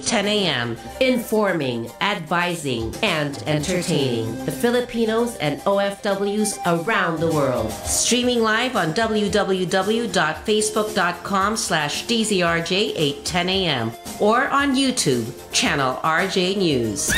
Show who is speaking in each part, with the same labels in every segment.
Speaker 1: 10 a.m. Informing, advising, and entertaining the Filipinos and OFWs around the world. Streaming live on www.facebook.com/DZRJ810 a.m. or on YouTube, channel RJ News.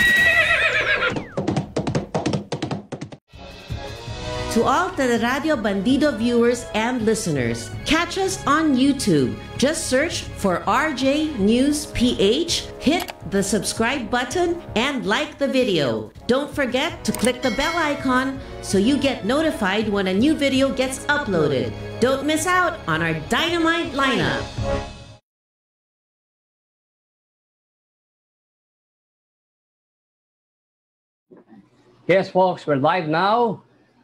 Speaker 1: To all the Radio Bandido viewers and listeners, catch us on YouTube. Just search for RJ News PH, hit the subscribe button, and like the video. Don't forget to click the bell icon so you get notified when a new video gets uploaded. Don't miss out on our dynamite lineup.
Speaker 2: Yes, folks, we're live now.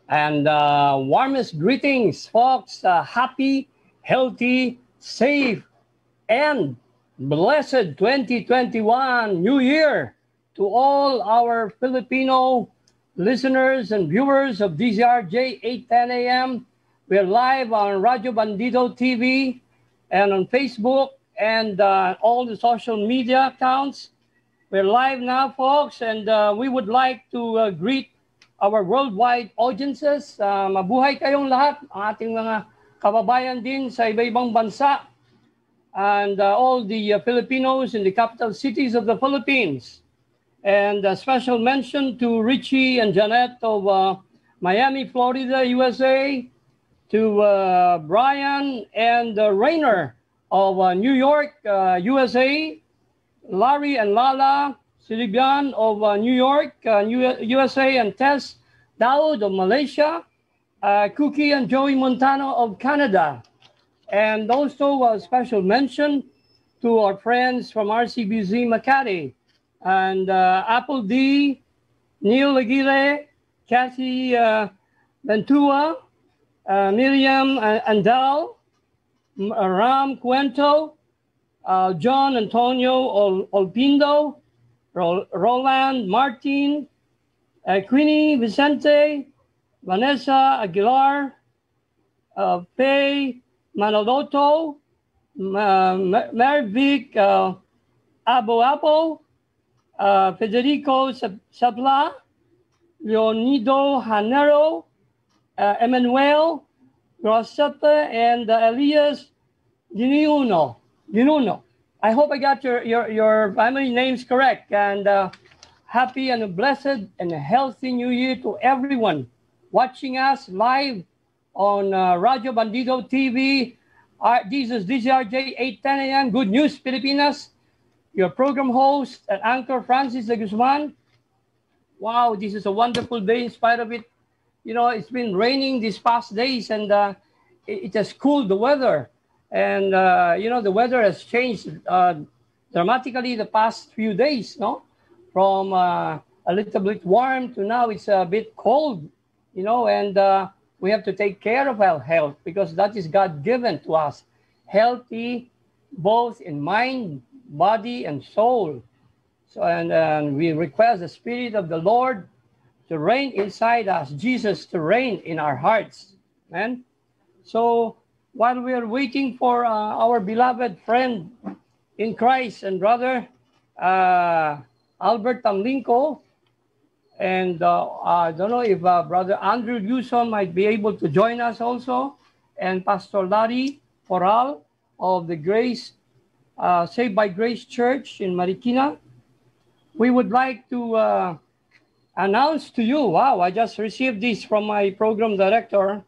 Speaker 2: And warmest greetings, folks. Happy, healthy, safe, and blessed 2021 New Year to all our Filipino listeners and viewers of DZRJ 810 AM. We're live on Radio Bandido TV and on Facebook and all the social media accounts. We're live now, folks, and we would like to greet our worldwide audiences. Mabuhay kayong lahat, ating mga kababayan din sa iba-ibang bansa, and all the Filipinos in the capital cities of the Philippines. And a special mention to Richie and Janet of Miami, Florida, USA, to Brian and Rainer of New York, USA, Larry and Lala Silibian of New York, USA, and Tess Daud of Malaysia, Cookie and Joey Montano of Canada. And also a special mention to our friends from RCBZ Makati, and Apple D, Neil Aguirre, Kathy Ventura, Miriam Andal, Ram Cuento, John Antonio Olpindo, Roland Martin, Queenie Vicente, Vanessa Aguilar, Faye Manoloto, Marvic Apo, Federico Sabla, Leonido Hanero, Emmanuel Grossepe, and Elias Dinuno. I hope I got your family names correct, and happy and a blessed and a healthy new year to everyone watching us live on Radio Bandido TV. This is DZRJ 810 AM, Good News Pilipinas. Your program host and anchor, Francis de Guzman. Wow, this is a wonderful day in spite of it. You know, it's been raining these past days, and it has cooled the weather. And, you know, the weather has changed dramatically the past few days, no? From a little bit warm to now it's a bit cold, you know, and we have to take care of our health because that is God-given to us. Healthy, both in mind, body, and soul. So, and we request the Spirit of the Lord to reign inside us, Jesus to reign in our hearts. Amen? So, while we are waiting for our beloved friend in Christ and brother Albert Tamlinko, and I don't know if brother Andrew Yuson might be able to join us also, and Pastor Larry Foral of the Grace Saved by Grace Church in Marikina. We would like to announce to you, wow, I just received this from my program director.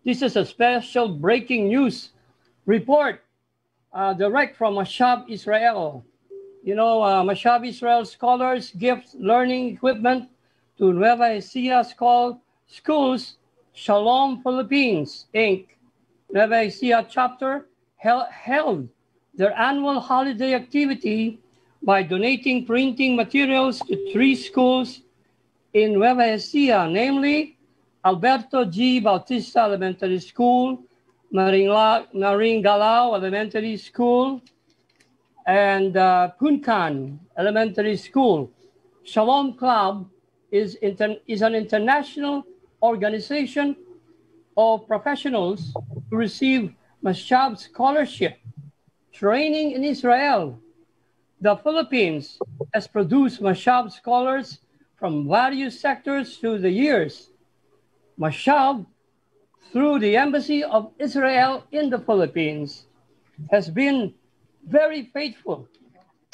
Speaker 2: This is a special breaking news report direct from Mashab Israel. You know, Mashab Israel scholars gift learning equipment to Nueva Ecija Schools Shalom Philippines, Inc. Nueva Ecija chapter held their annual holiday activity by donating printing materials to 3 schools in Nueva Ecija, namely Alberto G. Bautista Elementary School, Maringalao Elementary School, and Puncan Elementary School. Shalom Club is an international organization of professionals who receive Mashab scholarship training in Israel The Philippines has produced Mashab scholars from various sectors through the years. Mashab, through the Embassy of Israel in the Philippines, has been very faithful,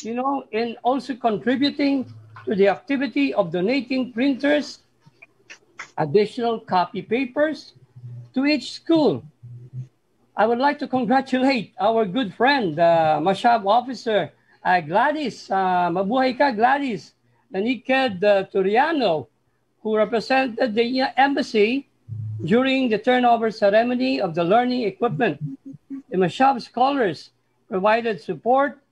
Speaker 2: in also contributing to the activity of donating printers, additional copy papers to each school. I would like to congratulate our good friend, Mashab officer, Gladys. Mabuhay ka, Gladys. Naniked Turiano, who represented the embassy during the turnover ceremony of the learning equipment. The Mashab scholars provided support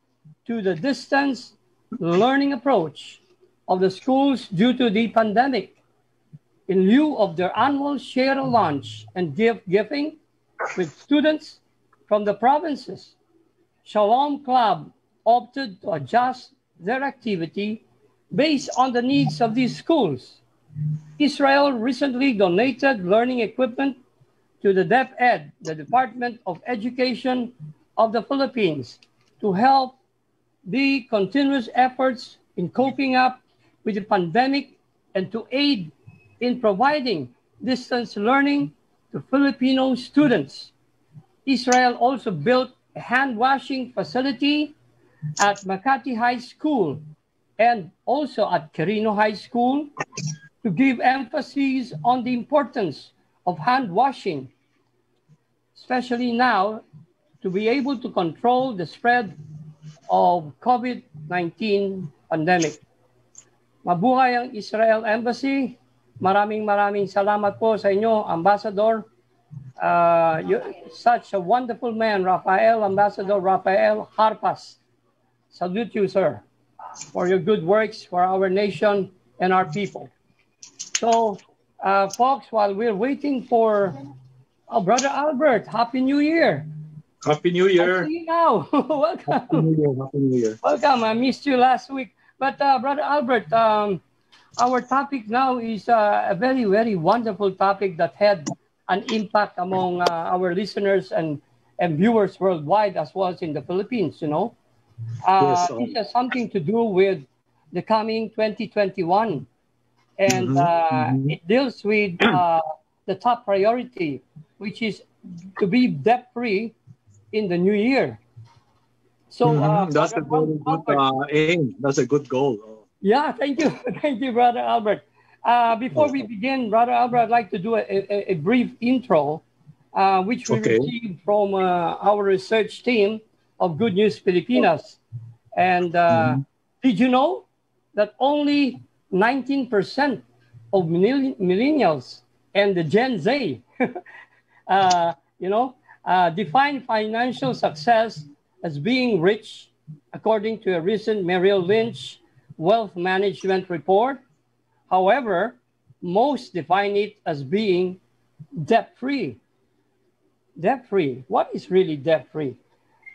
Speaker 2: to the distance learning approach of the schools due to the pandemic. In lieu of their annual share lunch and gift giving with students from the provinces, Shalom Club opted to adjust their activity based on the needs of these schools. Israel recently donated learning equipment to the DepEd, the Department of Education of the Philippines, to help the continuous efforts in coping up with the pandemic and to aid in providing distance learning to Filipino students. Israel also built a hand-washing facility at Makati High School and also at Quirino High School to give emphasis on the importance of hand washing, especially now to be able to control the spread of COVID-19 pandemic. Mabuhay ang Israel Embassy. Maraming salamat po sa inyo, Ambassador. You're such a wonderful man, Ambassador Rafael Harpas. Salute you, sir, for your good works for our nation and our people. So, folks, while we're waiting for Brother Albert, Happy New Year.
Speaker 3: Happy New Year.
Speaker 2: I see you now. Welcome.
Speaker 3: Happy New Year. Happy New Year.
Speaker 2: Welcome. I missed you last week. But, Brother Albert, our topic now is a very, very wonderful topic that had an impact among our listeners and viewers worldwide as well as in the Philippines,
Speaker 3: Yes,
Speaker 2: It has something to do with the coming 2021. And it deals with the top priority, which is to be debt-free in the new year. So
Speaker 3: that's a very good aim. That's a good goal.
Speaker 2: Yeah, thank you. Thank you, Brother Albert. Before we begin, Brother Albert, I'd like to do a brief intro, which we received from our research team of Good News Filipinas. And did you know that only 19% of millennials and the Gen Z, define financial success as being rich, according to a recent Merrill Lynch Wealth Management report. However, most define it as being debt-free. Debt-free. What is really debt-free?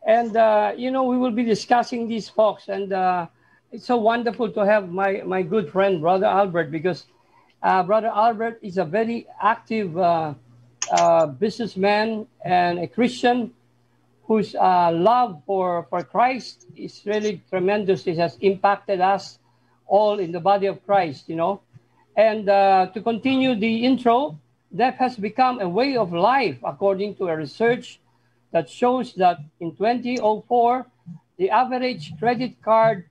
Speaker 2: And, we will be discussing these, folks. And it's so wonderful to have my good friend, Brother Albert, because Brother Albert is a very active businessman and a Christian whose love for Christ is really tremendous. It has impacted us all in the body of Christ, And to continue the intro, debt has become a way of life, according to a research that shows that in 2004, the average credit card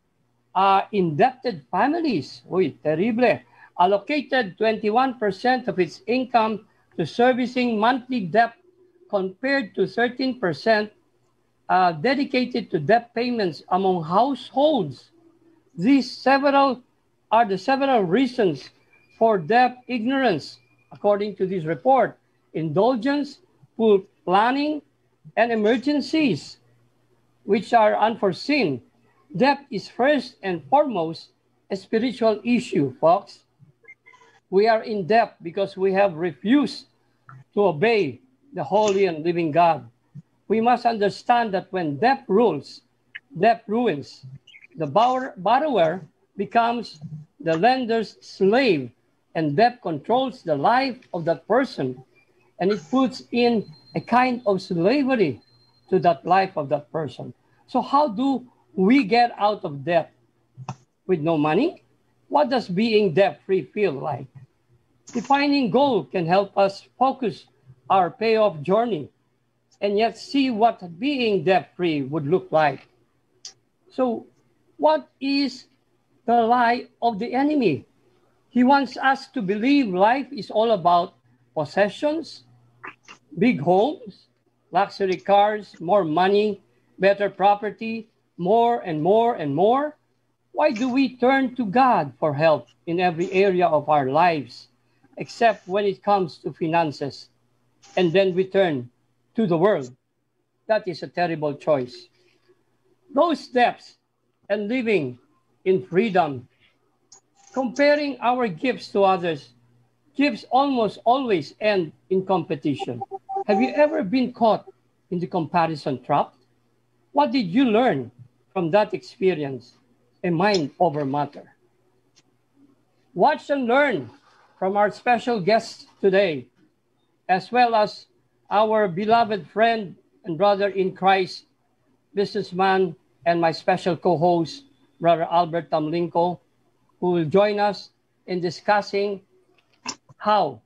Speaker 2: indebted families, terrible, allocated 21% of its income to servicing monthly debt compared to 13% dedicated to debt payments among households. These are the several reasons for debt ignorance, according to this report: indulgence, poor planning, and emergencies, which are unforeseen. Debt is first and foremost a spiritual issue, folks. We are in debt because we have refused to obey the holy and living God. We must understand that when debt rules, debt ruins. The borrower becomes the lender's slave, and debt controls the life of that person, and it puts in a kind of slavery to that life of that person. So how do we get out of debt with no money? What does being debt-free feel like? Defining goal can help us focus our payoff journey and yet see what being debt-free would look like. So, what is the lie of the enemy? He wants us to believe life is all about possessions, big homes, luxury cars, more money, better property, more and more and more. Why do we turn to God for help in every area of our lives, except when it comes to finances? And then we turn to the world. That is a terrible choice. Those steps and living in freedom, comparing our gifts to others, gifts almost always end in competition. Have you ever been caught in the comparison trap? What did you learn from that experience? A mind over matter. Watch and learn from our special guests today, as well as our beloved friend and brother in Christ, businessman, and my special co-host, Brother Albert Tamlinco, who will join us in discussing how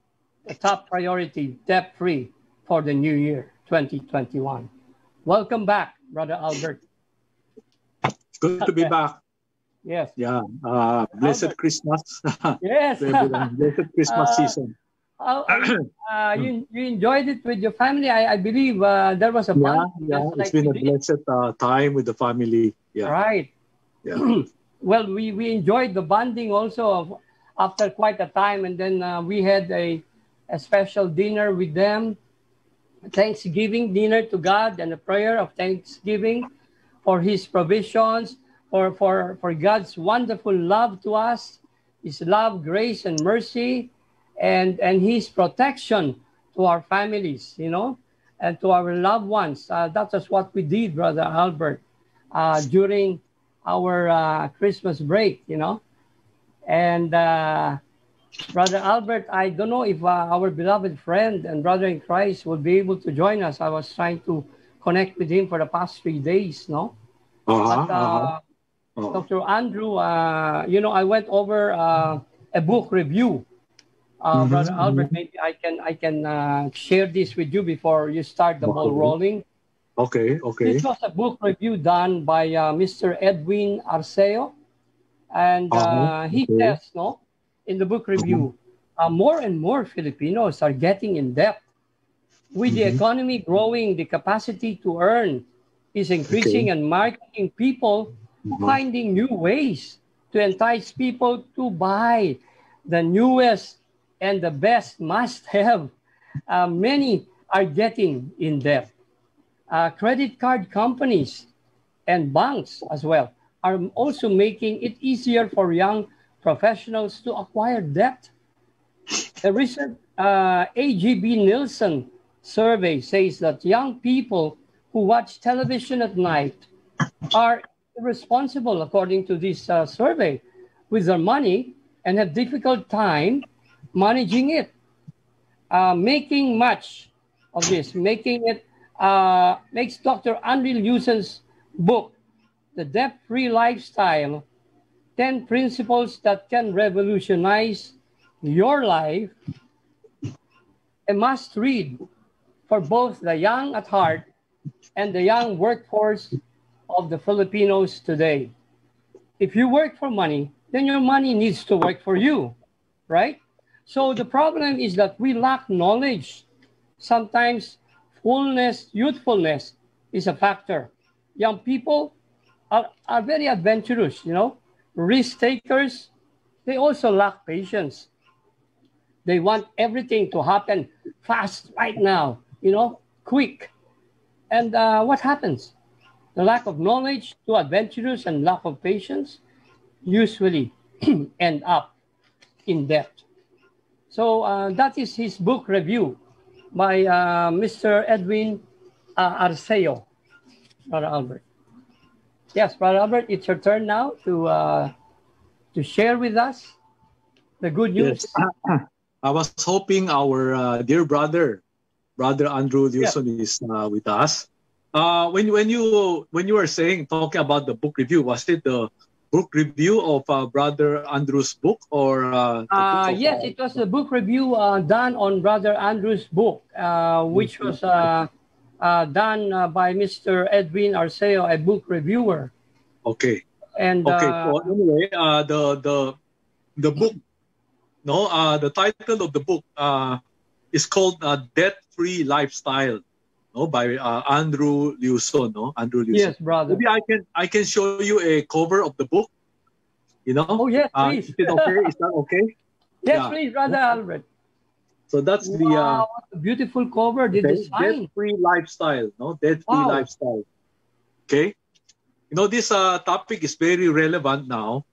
Speaker 2: the top priority, debt-free for the new year, 2021. Welcome back, Brother Albert.
Speaker 3: It's good to be back.
Speaker 2: Yes.
Speaker 3: Yeah. Blessed Christmas.
Speaker 2: Yes.
Speaker 3: Blessed Christmas season.
Speaker 2: You enjoyed it with your family. I believe there was a
Speaker 3: Yeah,
Speaker 2: fun.
Speaker 3: yeah. It's been a blessed time with the family. Yeah.
Speaker 2: Right.
Speaker 3: Yeah.
Speaker 2: Well, we enjoyed the bonding also after quite a time, and then we had a special dinner with them, Thanksgiving dinner to God, and a prayer of thanksgiving for His provisions, for God's wonderful love to us, His love, grace, and mercy, and His protection to our families, and to our loved ones. That was what we did, Brother Albert, during our Christmas break, And Brother Albert, I don't know if our beloved friend and brother in Christ will be able to join us. I was trying to connect with him for the past 3 days, no? Dr. Andrew, I went over a book review. Brother Albert, maybe I can share this with you before you start the ball rolling.
Speaker 3: Okay.
Speaker 2: This was a book review done by Mr. Edwin Arceo, and he says, in the book review, more and more Filipinos are getting in debt. With the economy growing, the capacity to earn is increasing, and marketing people finding new ways to entice people to buy the newest and the best must-have. Many are getting in debt. Credit card companies and banks as well are also making it easier for young professionals to acquire debt. A recent AGB Nielsen survey says that young people who watch television at night are irresponsible, according to this survey, with their money and have difficult time managing it. Making much of this, makes Dr. Andrew Lewson's book, The Debt-Free Lifestyle, 10 Principles That Can Revolutionize Your Life, a must-read for both the young at heart and the young workforce of the Filipinos today. If you work for money, then your money needs to work for you, right? So the problem is that we lack knowledge. Sometimes youthfulness is a factor. Young people are very adventurous, risk takers. They also lack patience. They want everything to happen fast right now, quick. And what happens? The lack of knowledge, too adventurous, and lack of patience usually end up in debt. So that is his book review by Mr. Edwin Arceo, Brother Albert. Yes, Brother Albert, it's your turn now to share with us the good news.
Speaker 3: Yes. I was hoping our dear brother Andrew Lewson is with us. When you were saying talking about the book review, was it the book review of Brother Andrew's book or the book of?
Speaker 2: Yes, it was a book review done on Brother Andrew's book, which was done by Mr. Edwin Arceo, a book reviewer.
Speaker 3: Okay.
Speaker 2: And
Speaker 3: Okay. So anyway, the book, no, the title of the book is called Debt-Free Lifestyle, no, by Andrew Liuson, no, Andrew Liuson.
Speaker 2: Yes, brother.
Speaker 3: Maybe I can show you a cover of the book. You know?
Speaker 2: Oh yes, please.
Speaker 3: Is it okay? Is that okay?
Speaker 2: Yes,
Speaker 3: Yeah.
Speaker 2: please, Brother Albert.
Speaker 3: So that's
Speaker 2: Wow, what a beautiful cover. The design.
Speaker 3: Debt-Free Lifestyle, no, Debt-Free
Speaker 2: Wow.
Speaker 3: Lifestyle. Okay. You know, this topic is very relevant now,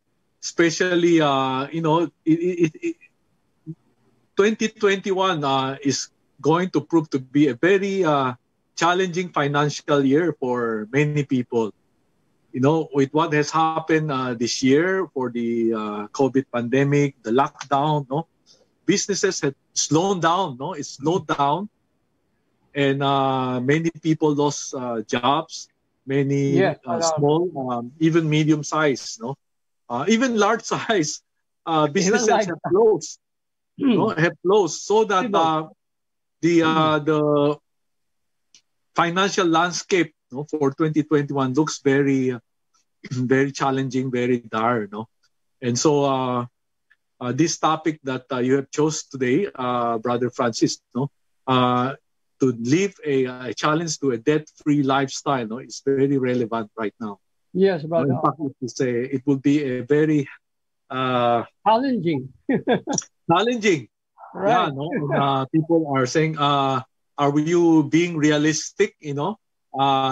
Speaker 3: especially, you know, 2021 is going to prove to be a very challenging financial year for many people. You know, with what has happened this year for the COVID pandemic, the lockdown, no, businesses have slowed down, no, it's slowed down, and many people lost jobs. Many small, even medium size, no, even large size businesses
Speaker 2: like
Speaker 3: have closed, no, have closed, so that the financial landscape, no, for 2021 looks very, very challenging, very dire, no, and so this topic that you have chose today, Brother Francis, no, to live a challenge to a debt-free lifestyle, no, is very relevant right now.
Speaker 2: Yes, brother.
Speaker 3: In fact, it will be a very
Speaker 2: challenging.
Speaker 3: Challenging.
Speaker 2: Right.
Speaker 3: Yeah, no? And, people are saying, are you being realistic, you know,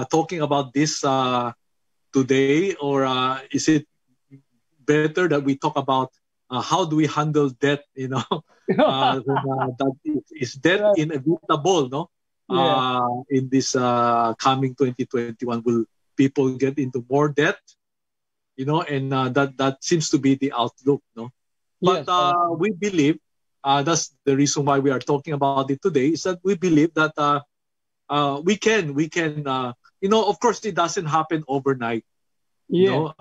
Speaker 3: talking about this today, or is it better that we talk about how do we handle debt, you know? That is debt inevitable, no? In this coming 2021, will people get into more debt, you know, and that seems to be the outlook, no? But we believe, that's the reason why we are talking about it today, is that we believe that we can, you know, of course it doesn't happen overnight. You know,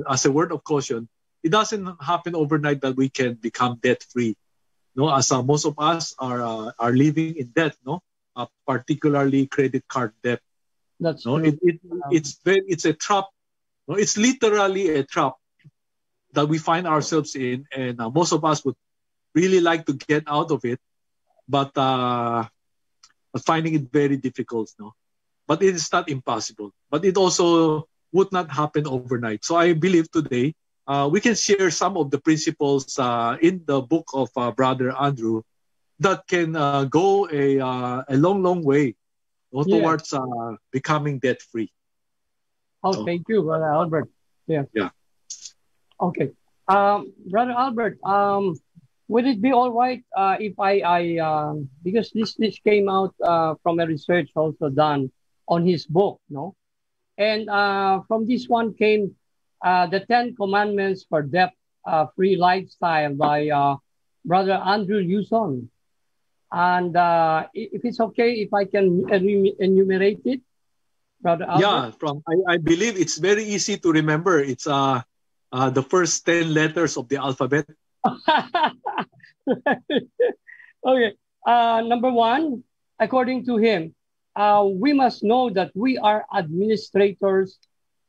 Speaker 3: as a word of caution, it doesn't happen overnight that we can become debt free. No, as most of us are living in debt, no, particularly credit card debt.
Speaker 2: That's
Speaker 3: no,
Speaker 2: true.
Speaker 3: It's a trap. No, it's literally a trap that we find ourselves in, and most of us would really like to get out of it, but finding it very difficult. No, but it is not impossible. But it also would not happen overnight. So I believe today we can share some of the principles in the book of Brother Andrew that can go a long way towards becoming debt-free.
Speaker 2: Oh, thank you, Brother Albert. Yeah. Okay. Brother Albert, would it be all right if I because this came out from a research also done on his book, no? And from this one came the 10 Commandments for Debt-Free Lifestyle by Brother Andrew Liuson. And if it's okay, if I can enumerate it, Brother Albert?
Speaker 3: Yeah, I believe it's very easy to remember. It's the first 10 letters of the alphabet.
Speaker 2: Okay. Number one, according to him, we must know that we are administrators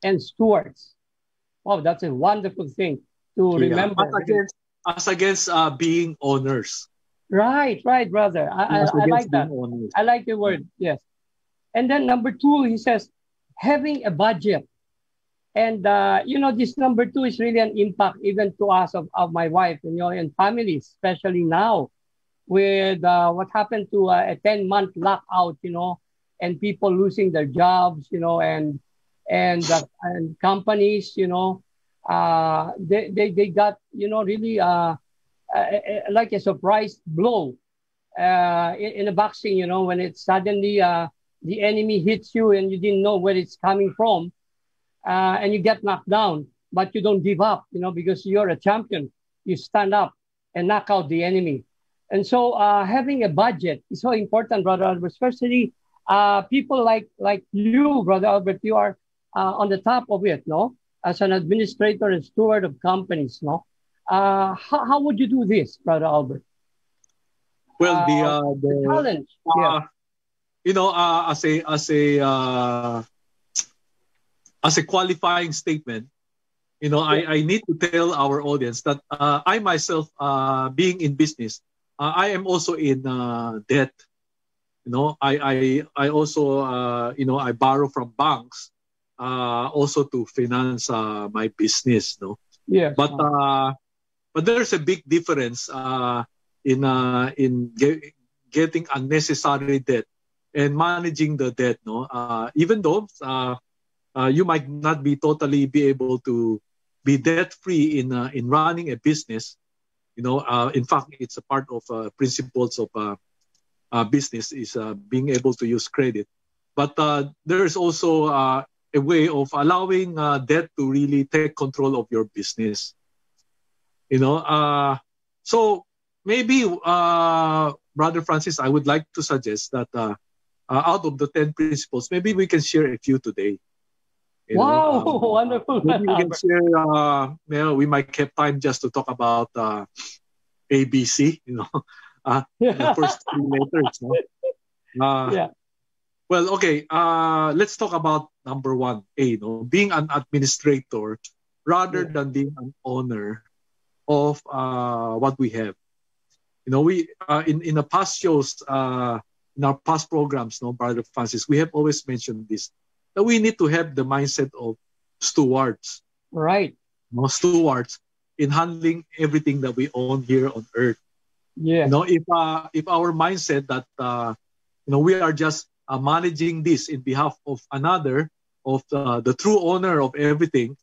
Speaker 2: and stewards. Wow, that's a wonderful thing to remember.
Speaker 3: As against being owners.
Speaker 2: Right, brother. I like that. Owners. I like the word, yes. And then number two, he says, having a budget. And, you know, this number two is really an impact even to us of my wife, you know, and families, especially now with what happened to a 10-month lockout, you know, and people losing their jobs, you know, and companies, you know, they got, you know, really like a surprise blow in a boxing, you know, when it suddenly the enemy hits you and you didn't know where it's coming from, and you get knocked down, but you don't give up, you know, because you're a champion. You stand up and knock out the enemy. And so having a budget is so important, brother, especially people like you, Brother Albert, you are on the top of it, no? As an administrator and steward of companies, no? How would you do this, Brother Albert?
Speaker 3: Well,
Speaker 2: The challenge, yeah.
Speaker 3: you know, as a qualifying statement, you know, I need to tell our audience that I myself, being in business, I am also in debt. You know, I also, you know, I borrow from banks also to finance my business. No,
Speaker 2: Yeah.
Speaker 3: But there's a big difference in getting unnecessary debt and managing the debt. No, even though you might not be totally be able to be debt free in running a business. You know, in fact, it's a part of principles of business is being able to use credit. But there's also a way of allowing debt to really take control of your business. You know, so maybe, Brother Francis, I would like to suggest that out of the 10 principles, maybe we can share a few today.
Speaker 2: Wow, wonderful.
Speaker 3: Maybe we can share, you know, we might have time just to talk about ABC, you know, the first 3 letters. No?
Speaker 2: Yeah.
Speaker 3: Well, okay, let's talk about number 1, A, no? Being an administrator rather than being an owner of what we have. You know, we in the past shows, in our past programs, no, Brother Francis, we have always mentioned this, that we need to have the mindset of stewards.
Speaker 2: Right.
Speaker 3: You know, stewards in handling everything that we own here on earth.
Speaker 2: Yeah.
Speaker 3: You know, if our mindset that you know, we are just managing this in behalf of another, of the true owner of everything,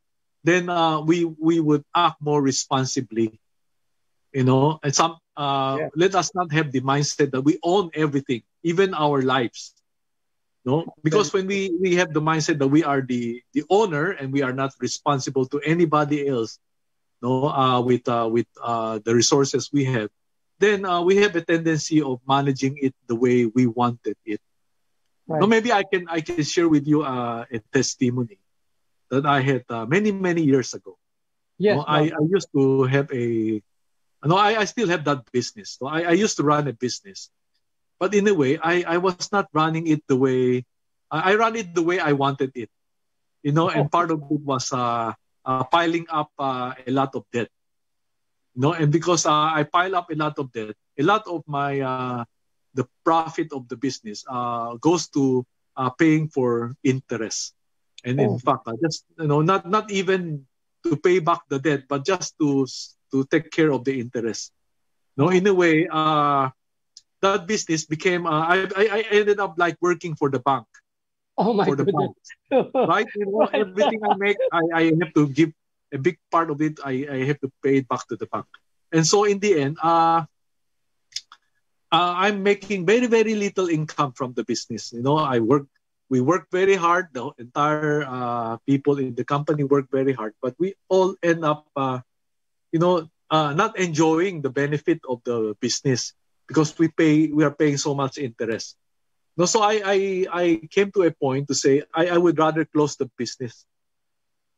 Speaker 3: then we would act more responsibly. You know, and let us not have the mindset that we own everything, even our lives. No, because when we have the mindset that we are the owner and we are not responsible to anybody else, no, with the resources we have, then we have a tendency of managing it the way we wanted it. Right. No, maybe I can share with you a testimony that I had many years ago.
Speaker 2: Yes,
Speaker 3: no, I used to have I still have that business. So I used to run a business, but in a way I was not running it the way I ran it the way I wanted it. You know, and part of it was piling up a lot of debt. You know, and because I pile up a lot of debt, a lot of my the profit of the business goes to paying for interest. And in fact, just, you know, not even to pay back the debt, but just to take care of the interest. No, in a way, that business became. I ended up like working for the bank.
Speaker 2: Oh my
Speaker 3: for the
Speaker 2: goodness!
Speaker 3: bank, right? You know, everything I make, I have to give a big part of it. I have to pay it back to the bank. And so in the end, I'm making very little income from the business. You know, we work very hard. The entire people in the company work very hard, but we all end up, you know, not enjoying the benefit of the business because we are paying so much interest. No, so I came to a point to say I would rather close the business.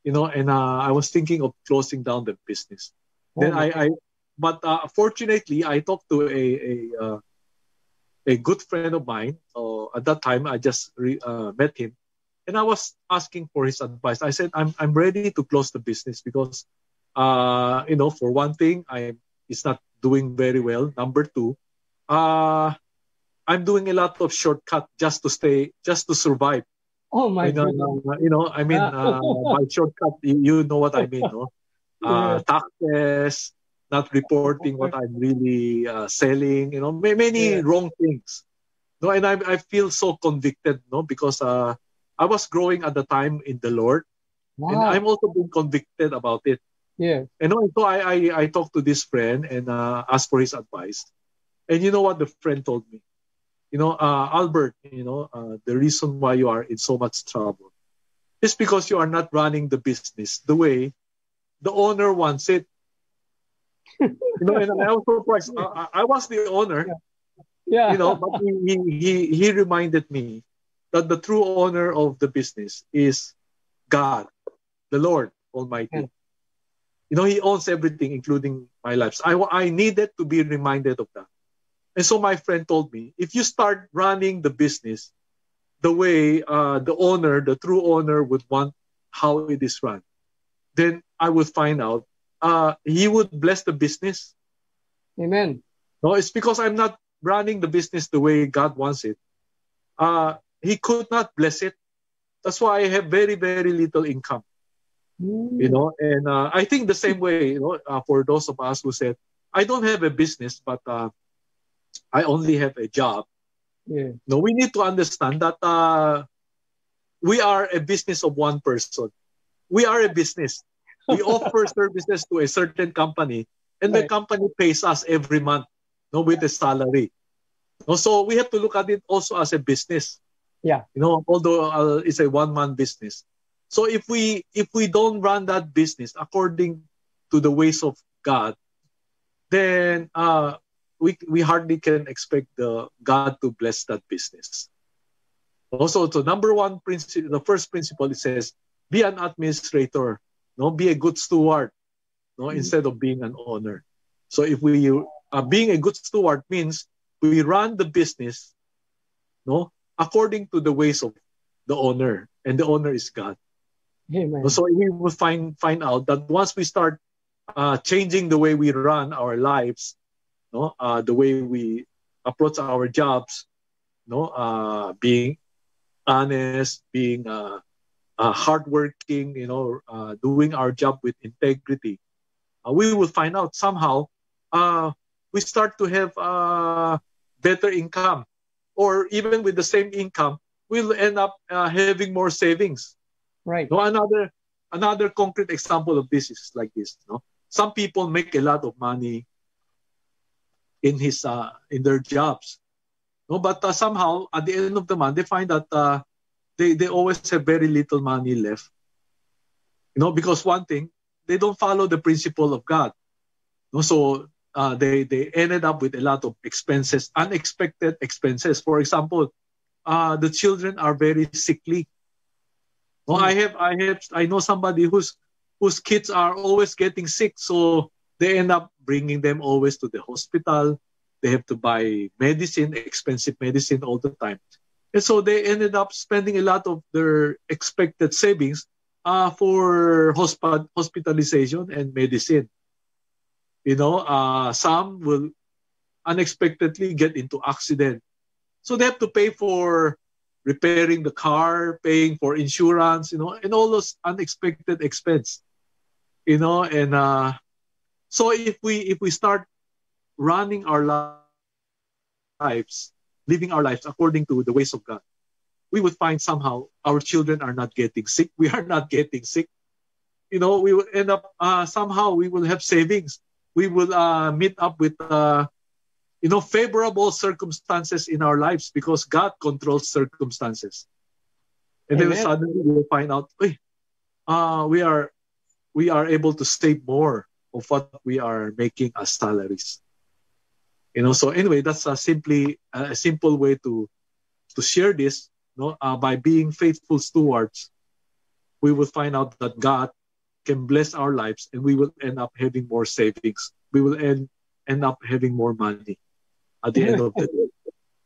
Speaker 3: You know, and I was thinking of closing down the business. Then but fortunately, I talked to a good friend of mine. At that time, I just met him, and I was asking for his advice. I said, I'm ready to close the business because, you know, for one thing, it's not doing very well. Number 2, I'm doing a lot of shortcut just to survive.
Speaker 2: Oh my goodness.
Speaker 3: You know, I mean, by shortcut, you know what I mean, no? Taxes, not reporting what I'm really selling, you know, many wrong things. No, and I feel so convicted, no, because I was growing at the time in the Lord, and I'm also being convicted about it.
Speaker 2: Yeah.
Speaker 3: And so I talked to this friend and asked for his advice. And you know what the friend told me? You know, Albert, you know, the reason why you are in so much trouble is because you are not running the business the way the owner wants it. You know, and I also I was the owner.
Speaker 2: Yeah.
Speaker 3: You know, but he reminded me that the true owner of the business is God, the Lord Almighty. He owns everything, including my life. I needed to be reminded of that. And so my friend told me, if you start running the business the way the true owner would want how it is run, then I would find out he would bless the business.
Speaker 2: Amen.
Speaker 3: No, it's because I'm not running the business the way God wants it. He could not bless it. That's why I have very, very little income. And I think the same way, for those of us who said, I don't have a business, but I only have a job.
Speaker 2: Yeah.
Speaker 3: No, we need to understand that we are a business of one person. We are a business. We offer services to a certain company, and the company pays us every month, with a salary. So we have to look at it also as a business.
Speaker 2: Yeah.
Speaker 3: Although it's a one-man business. So if we don't run that business according to the ways of God, then we hardly can expect God to bless that business. Also, so number one principle, the first principle, it says, be an administrator, be a good steward, instead of being an owner. So if we being a good steward means we run the business, according to the ways of the owner, and the owner is God.
Speaker 2: Amen.
Speaker 3: So we will find out that once we start changing the way we run our lives, the way we approach our jobs, being honest, being hardworking, doing our job with integrity, we will find out somehow we start to have better income, or even with the same income, we'll end up having more savings.
Speaker 2: Right.
Speaker 3: Another concrete example of this is like this. Some people make a lot of money in their jobs, but somehow at the end of the month they find that they always have very little money left. Because one thing, they don't follow the principle of God. So they ended up with a lot of expenses, unexpected expenses. For example, the children are very sickly. I know somebody whose kids are always getting sick, so they end up bringing them always to the hospital. They have to buy medicine, expensive medicine all the time. And so they ended up spending a lot of their expected savings for hospitalization and medicine. Some will unexpectedly get into accident. So they have to pay for repairing the car, paying for insurance, and all those unexpected expense. And so if we start running our lives, living our lives according to the ways of God, we would find somehow our children are not getting sick. We are not getting sick. We will end up somehow we will have savings. We will meet up with favorable circumstances in our lives because God controls circumstances. And then suddenly we will find out, we are able to save more of what we are making as salaries. So anyway, that's a simple way to share this. By being faithful stewards, we will find out that God can bless our lives, and we will end up having more savings. We will end up having more money at the end of the day.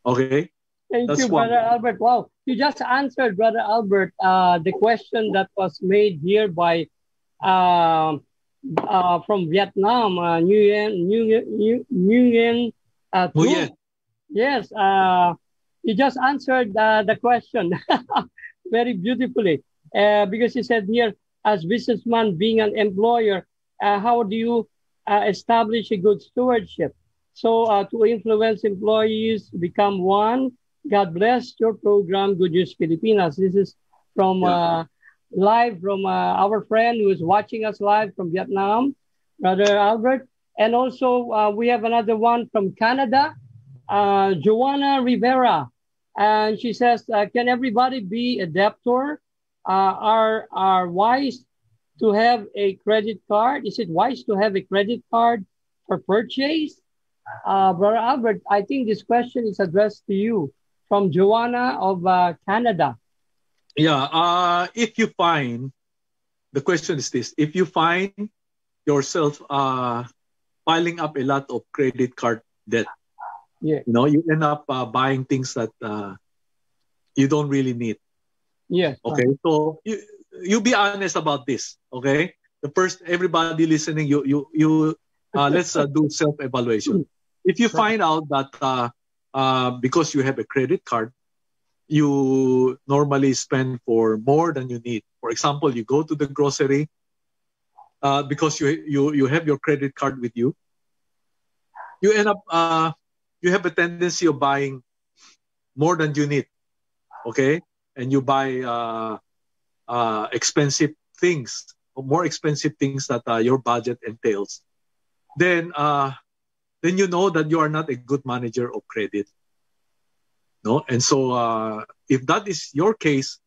Speaker 3: Okay?
Speaker 2: Thank you, Brother Albert. Wow. You just answered, Brother Albert, the question that was made here by from Vietnam, Nguyen Thu. Yes, you just answered the question very beautifully. Because you said here, as businessman, being an employer, how do you establish a good stewardship? So to influence employees, become one. God bless your program, Good News Filipinas. This is from live from our friend who is watching us live from Vietnam, Brother Albert. And also we have another one from Canada, Joanna Rivera. And she says, can everybody be a debtor? Are wise to have a credit card? Is it wise to have a credit card for purchase? Brother Albert, I think this question is addressed to you from Joanna of Canada.
Speaker 3: Yeah. If you find, the question is this: if you find yourself piling up a lot of credit card debt,
Speaker 2: Yeah.
Speaker 3: you end up buying things that you don't really need.
Speaker 2: Yes.
Speaker 3: Okay. So you be honest about this. Okay. The first, everybody listening, you let's do self-evaluation. If you find out that because you have a credit card, you normally spend for more than you need. For example, you go to the grocery because you have your credit card with you. You end up you have a tendency of buying more than you need. Okay, and you buy expensive things, more expensive things that your budget entails. Then you know that you are not a good manager of credit. No, and so if that is your case,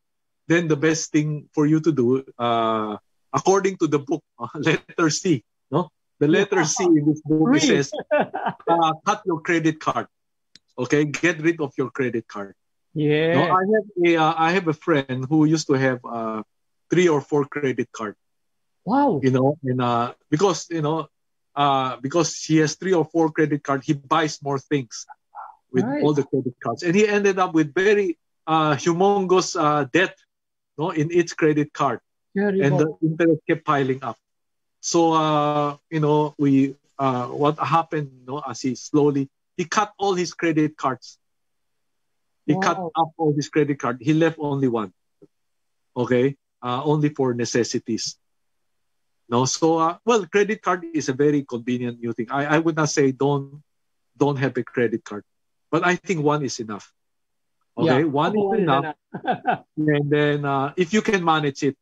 Speaker 3: then the best thing for you to do, according to the book, letter C, no, the letter C in this book, it says, cut your credit card. Okay, get rid of your credit card.
Speaker 2: Yeah.
Speaker 3: No, I have a friend who used to have 3 or 4 credit cards.
Speaker 2: Wow.
Speaker 3: And because because he has 3 or 4 credit cards, he buys more things with all the credit cards, and he ended up with very humongous debt, no, in each credit card, and the interest kept piling up. So we what happened, as he cut all his credit cards. He cut up all his credit card. He left only one. Okay, only for necessities. No, so well, credit card is a very convenient new thing. I would not say don't have a credit card, but I think one is enough. Okay,
Speaker 2: Yeah,
Speaker 3: one is enough. And then if you can manage it,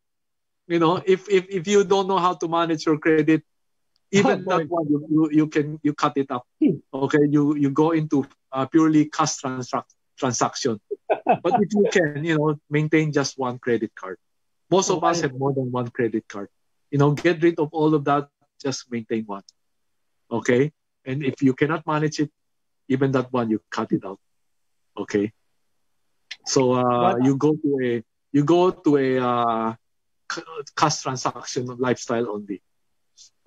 Speaker 3: if you don't know how to manage your credit, even that one you cut it up. Okay, you go into purely cash transaction. But if you can, maintain just one credit card. Most of us have more than one credit card. Get rid of all of that. Just maintain one. Okay, and if you cannot manage it, even that one, you cut it out. Okay. So you go to a cash transaction lifestyle only.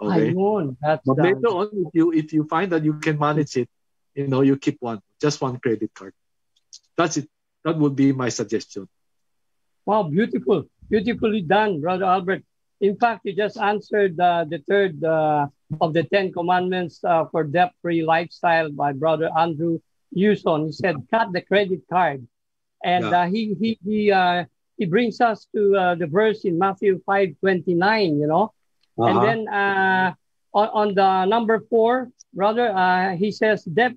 Speaker 3: Okay. But later on, if you find that you can manage it, you keep just one credit card. That's it. That would be my suggestion.
Speaker 2: Wow, beautiful, beautifully done, Brother Albert. In fact, you just answered the third of the 10 commandments for debt-free lifestyle by Brother Andrew Yuson. He said, cut the credit card. And he brings us to the verse in Matthew 5:29, And then on the number 4, brother, he says, debt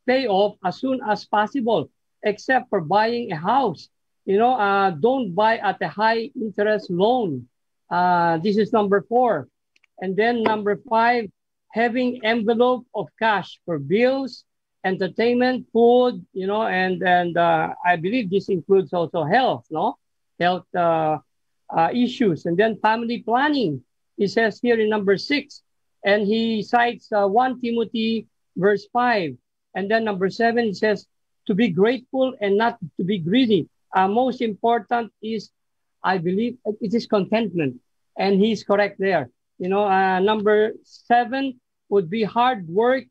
Speaker 2: pay off as soon as possible, except for buying a house. Don't buy at a high interest loan. This is number 4. And then number 5, having envelope of cash for bills, entertainment, food, and I believe this includes also health, health issues. And then family planning, he says here in number 6. And he cites 1 Timothy verse 5. And then number 7, he says, to be grateful and not to be greedy. Most important is, I believe, it is contentment. And he's correct there. Number 7 would be hard work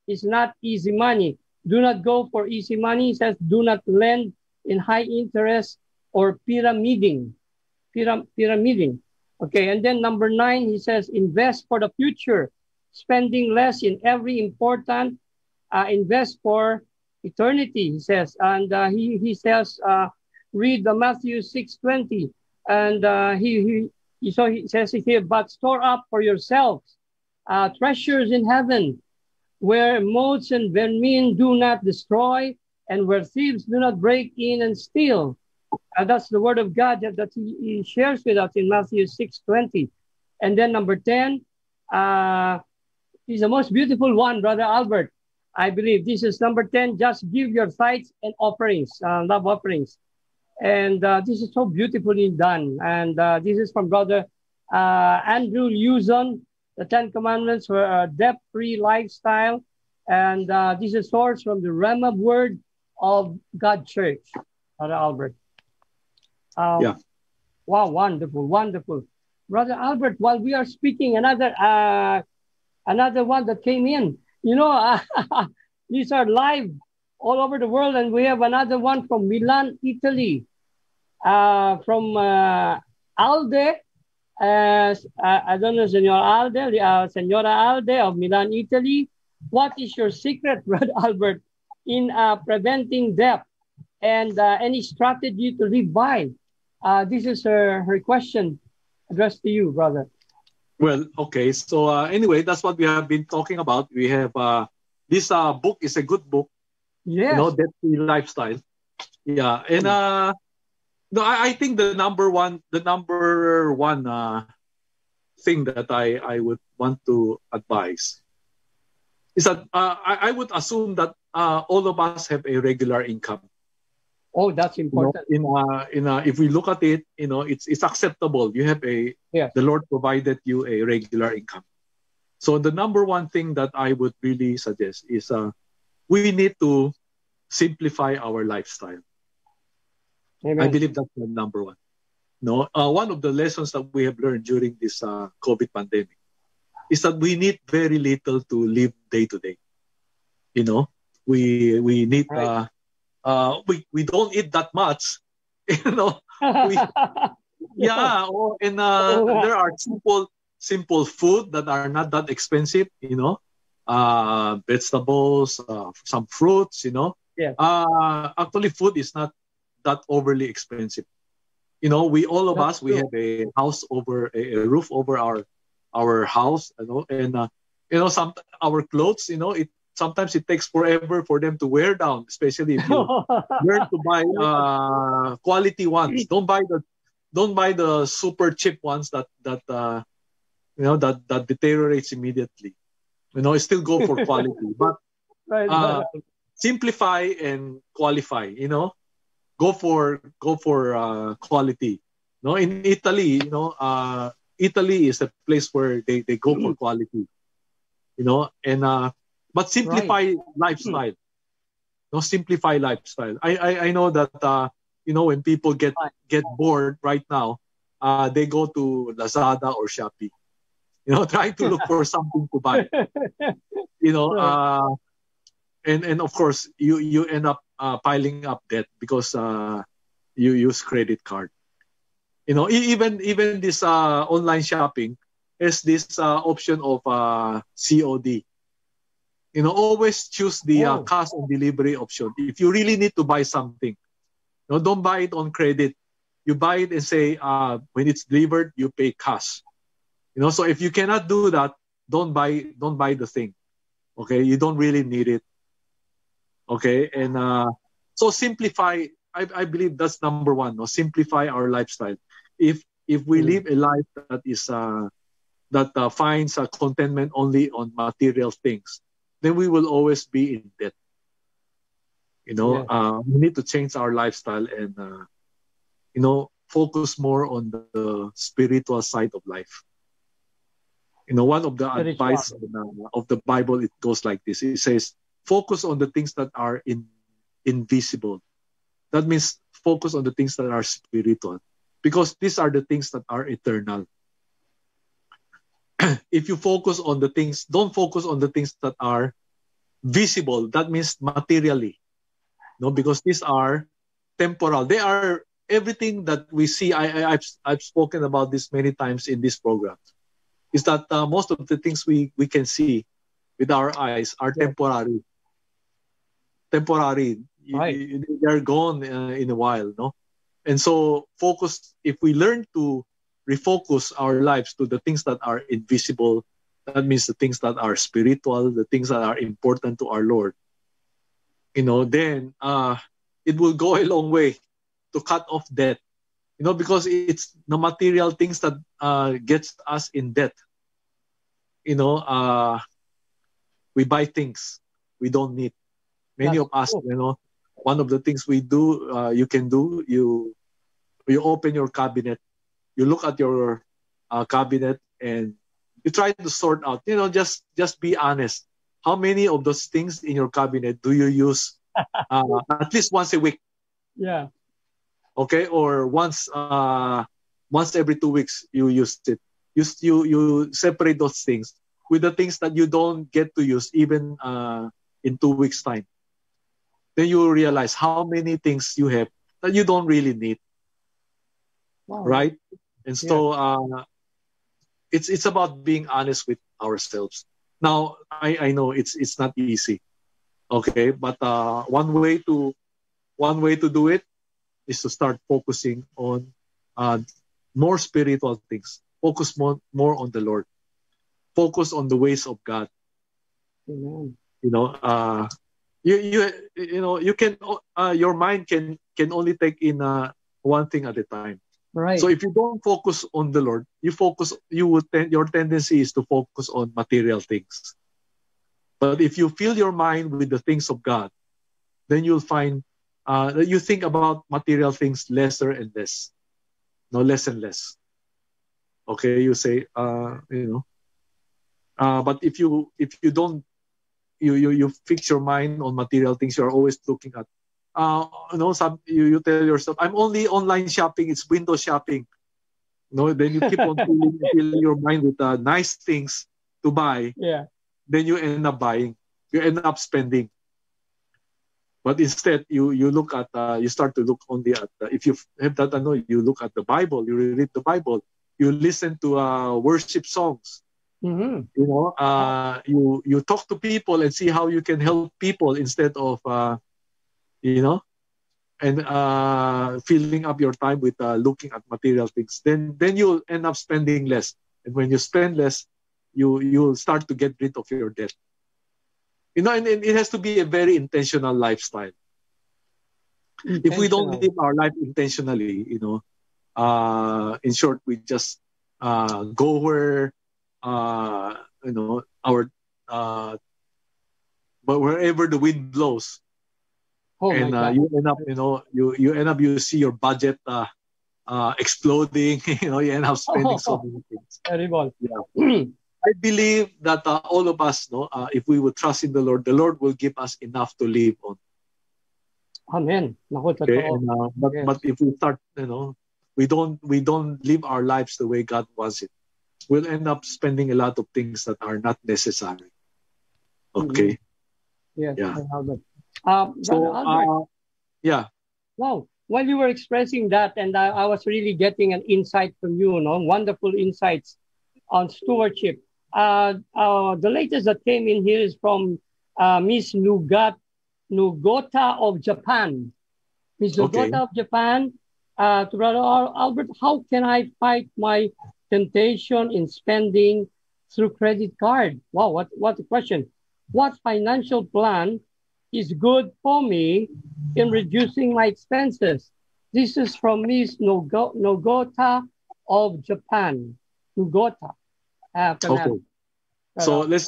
Speaker 2: is not easy money. Do not go for easy money. He says, do not lend in high interest or pyramiding. Okay, and then number 9, he says, invest for the future. Spending less in every important, invest for eternity, he says. And he says, read the Matthew 6:20. And he says here, but store up for yourselves treasures in heaven, where moths and vermin do not destroy, and where thieves do not break in and steal. That's the word of God that he shares with us in Matthew 6:20. And then number 10, is the most beautiful one, Brother Albert. I believe this is number 10. Just give your tithes and offerings, love offerings. And this is so beautifully done. And this is from Brother Andrew Yuson, the 10 Commandments for a debt-free lifestyle. And this is sourced from the Rhema Word of God Church, Brother Albert.
Speaker 3: Yeah.
Speaker 2: Wow, wonderful, wonderful. Brother Albert, while we are speaking, another one that came in. You know, these are live all over the world, and we have another one from Milan, Italy. From Alde, I don't know, Senora Alde of Milan, Italy. What is your secret, Brother Albert, in preventing debt, and any strategy to live by? This is her question addressed to you, brother.
Speaker 3: Well, okay. So anyway, that's what we have been talking about. We have this book is a good book.
Speaker 2: Yes.
Speaker 3: Debt-free lifestyle. Yeah, and no, I think the number one thing that I would want to advise is that I would assume that all of us have a regular income.
Speaker 2: Oh, that's important.
Speaker 3: If we look at it, it's acceptable. You have the Lord provided you a regular income. So the number one thing that I would really suggest is we need to simplify our lifestyle.
Speaker 2: Amen.
Speaker 3: I believe that's the number one. One of the lessons that we have learned during this COVID pandemic is that we need very little to live day to day. We need
Speaker 2: right.
Speaker 3: We don't eat that much. There are simple food that are not that expensive. Vegetables, some fruits.
Speaker 2: Yeah.
Speaker 3: Actually, food is not that overly expensive. We all of us, we have a house over a roof over our house, and some our clothes, sometimes it takes forever for them to wear down, especially if you learn to buy quality ones. Don't buy the super cheap ones that deteriorates immediately. Still go for quality, but
Speaker 2: right.
Speaker 3: Simplify and qualify. Go for quality. In Italy, Italy is a place where they go for quality. But simplify lifestyle. Simplify lifestyle. I know that when people get bored right now, they go to Lazada or Shopee. Trying to look for something to buy. And of course you end up piling up debt because you use credit card. Even this online shopping has this option of COD. Always choose the cash on delivery option. If you really need to buy something, don't buy it on credit. You buy it and say when it's delivered, you pay cash. So if you cannot do that, don't buy the thing. Okay, you don't really need it. Okay, and so simplify. I believe that's number one. Simplify our lifestyle. If we live a life that is that finds contentment only on material things, then we will always be in debt. We need to change our lifestyle and focus more on the spiritual side of life. One of the advice of the Bible, it goes like this. It says, focus on the things that are invisible. That means focus on the things that are spiritual, because these are the things that are eternal. If you focus on the things, don't focus on the things that are visible. That means materially. Because these are temporal. They are everything that we see. I've spoken about this many times in this program. Is that most of the things we can see with our eyes are temporary. Temporary.
Speaker 2: Right.
Speaker 3: They're gone in a while. And so focus, if we learn to refocus our lives to the things that are invisible, that means the things that are spiritual, the things that are important to our Lord, then it will go a long way to cut off debt. Because it's the material things that gets us in debt. We buy things we don't need. Many of us, one of the things we do, you can do, you open your cabinet, you look at your cabinet, and you try to sort out. Just be honest. How many of those things in your cabinet do you use at least once a week.
Speaker 2: Yeah.
Speaker 3: Okay, or once every 2 weeks you use it. You separate those things with the things that you don't get to use even in 2 weeks time. Then you realize how many things you have that you don't really need.
Speaker 2: Wow.
Speaker 3: Right? And so it's about being honest with ourselves. Now I know it's not easy. Okay, but one way to do it is to start focusing on more spiritual things. Focus more on the Lord. Focus on the ways of God.
Speaker 2: Amen.
Speaker 3: You know, you can your mind can only take in one thing at a time.
Speaker 2: Right.
Speaker 3: So if you don't focus on the Lord, your tendency is to focus on material things. But if you fill your mind with the things of God, then you'll find that you think about material things lesser and less. No, less and less. Okay, you say, but if you don't, you fix your mind on material things, you're always looking at, you tell yourself, I'm only online shopping, it's window shopping. No, then you keep on filling your mind with nice things to buy.
Speaker 2: Yeah.
Speaker 3: Then you end up buying, you end up spending. But instead, you look at, you start to look only at, if you have that, you look at the Bible, you read the Bible, you listen to worship songs.
Speaker 2: Mm-hmm.
Speaker 3: You talk to people and see how you can help people instead of, and filling up your time with looking at material things. Then you'll end up spending less. And when you spend less, you'll start to get rid of your debt. And it has to be a very intentional lifestyle. If we don't live our life intentionally, in short, we just go where, but wherever the wind blows, and you end up, you end up, you see your budget exploding. You end up spending so many things.
Speaker 2: Terrible.
Speaker 3: Yeah. I believe that all of us, if we would trust in the Lord will give us enough to live on.
Speaker 2: Amen.
Speaker 3: Okay? But if we start, we don't live our lives the way God wants it, we'll end up spending a lot of things that are not necessary. Okay.
Speaker 2: Yes.
Speaker 3: Yeah.
Speaker 2: Brother Albert,
Speaker 3: yeah.
Speaker 2: Wow. While you were expressing that, and I was really getting an insight from you, wonderful insights on stewardship. The latest that came in here is from Miss Nugota of Japan. Miss Nugota of Japan, to Brother Albert, how can I fight my temptation in spending through credit card? Wow, what a question. What financial plan is good for me in reducing my expenses? This is from Miss Nugota of Japan. Nugota.
Speaker 3: Okay. So let's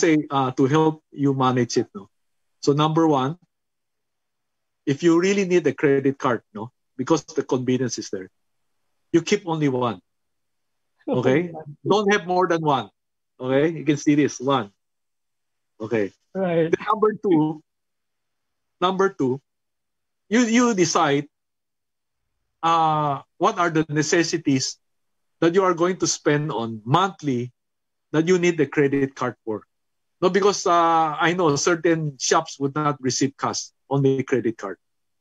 Speaker 3: say to help you manage it, So number one, if you really need a credit card, because the convenience is there, you keep only one. Okay, don't have more than one. Okay, you can see this one. Okay.
Speaker 2: Right.
Speaker 3: Then number two, you decide what are the necessities that you are going to spend on monthly that you need the credit card for. No, because I know certain shops would not receive cash, only credit card.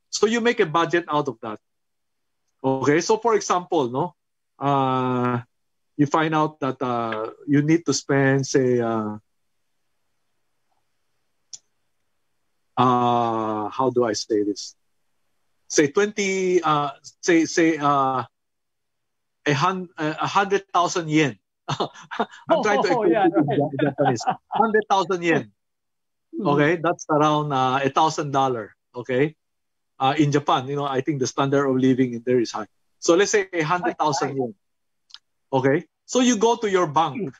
Speaker 3: So you make a budget out of that. Okay, so for example, you find out that you need to spend, say, how do I say this? Say 20, say 100,000 yen. I'm trying to equate it in Japanese. 100,000 yen. Okay, that's around $1,000. Okay, in Japan, I think the standard of living in there is high. So let's say 100,000 yen. Okay, so you go to your bank,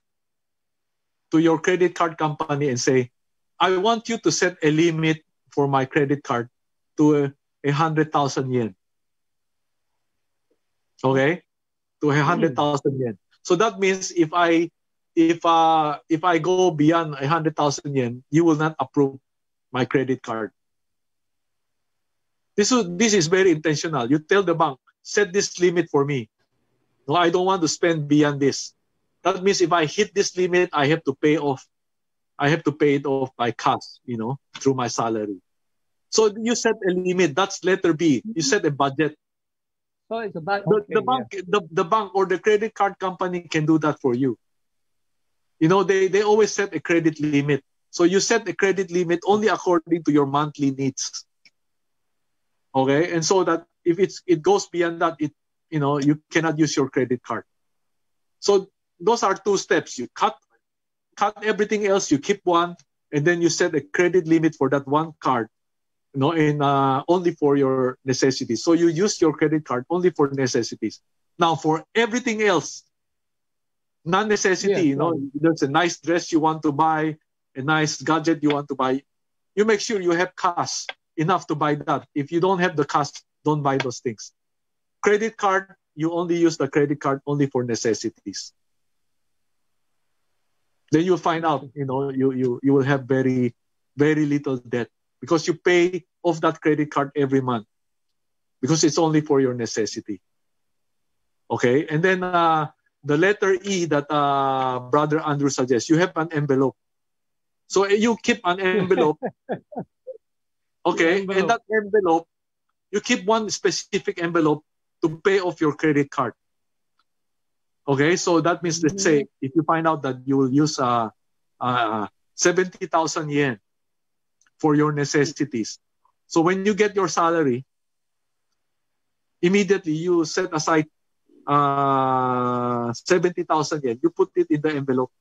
Speaker 3: to your credit card company, and say, I want you to set a limit for my credit card to 100,000 yen. Okay, to 100,000 yen. So that means if I go beyond 100,000 yen, you will not approve my credit card. This is very intentional. You tell the bank, set this limit for me. No, I don't want to spend beyond this. That means if I hit this limit, I have to pay off. I have to pay it off by cash, through my salary. So you set a limit. That's letter B. You set a budget.
Speaker 2: So it's about
Speaker 3: the bank or the credit card company can do that for you. They always set a credit limit. So you set a credit limit only according to your monthly needs. Okay, and so that if it goes beyond that, you cannot use your credit card. So those are two steps. You cut everything else, you keep one, and then you set a credit limit for that one card, and only for your necessities. So you use your credit card only for necessities. Now for everything else, non-necessity, there's a nice dress you want to buy, a nice gadget you want to buy, you make sure you have cash enough to buy that. If you don't have the cash, don't buy those things. Credit card, you only use the credit card only for necessities. Then you'll find out, you will have very, very little debt because you pay off that credit card every month because it's only for your necessity. Okay, and then the letter E that Brother Andrew suggests, you have an envelope. So you keep an envelope. Okay, and that envelope, you keep one specific envelope to pay off your credit card. Okay, so that means, let's say, if you find out that you will use 70,000 yen for your necessities. So when you get your salary, immediately you set aside 70,000 yen. You put it in the envelope.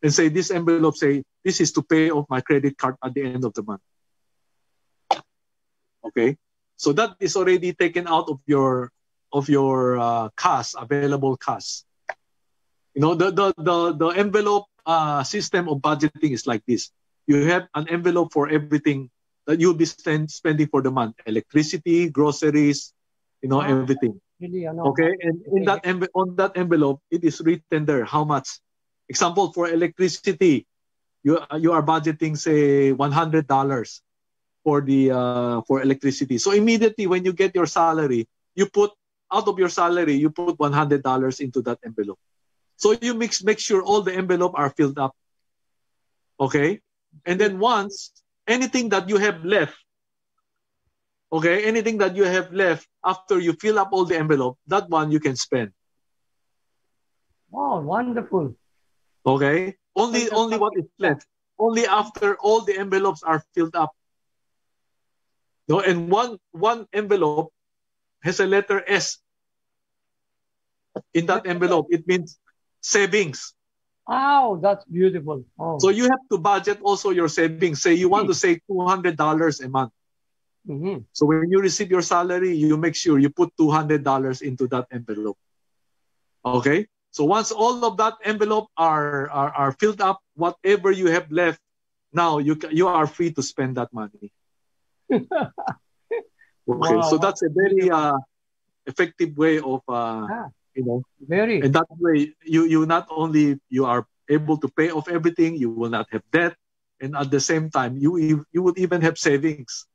Speaker 3: And say, this envelope, say, this is to pay off my credit card at the end of the month. Okay, so that is already taken out of your cash, available cash. The envelope system of budgeting is like this. You have an envelope for everything that you'll be spending for the month: electricity, groceries, everything.
Speaker 2: Really,
Speaker 3: okay, and on that envelope, it is written there how much. Example, for electricity, you are budgeting, say, $100 for electricity. So immediately when you get your salary, you put out of your salary, you put $100 into that envelope. So you make sure all the envelope are filled up. Okay, and then once anything that you have left, after you fill up all the envelope, that one you can spend.
Speaker 2: Wow, wonderful.
Speaker 3: Okay, only what is left. Only after all the envelopes are filled up. And one envelope has a letter S in that envelope. It means savings.
Speaker 2: Wow, that's beautiful. Oh.
Speaker 3: So you have to budget also your savings. Say you want to save $200 a month.
Speaker 2: Mm-hmm.
Speaker 3: So when you receive your salary, you make sure you put $200 into that envelope. Okay. So once all of that envelope are filled up, whatever you have left, now you are free to spend that money. Okay, wow. So that's a very effective way of
Speaker 2: very.
Speaker 3: And that way you not only you are able to pay off everything, you will not have debt, and at the same time you would even have savings.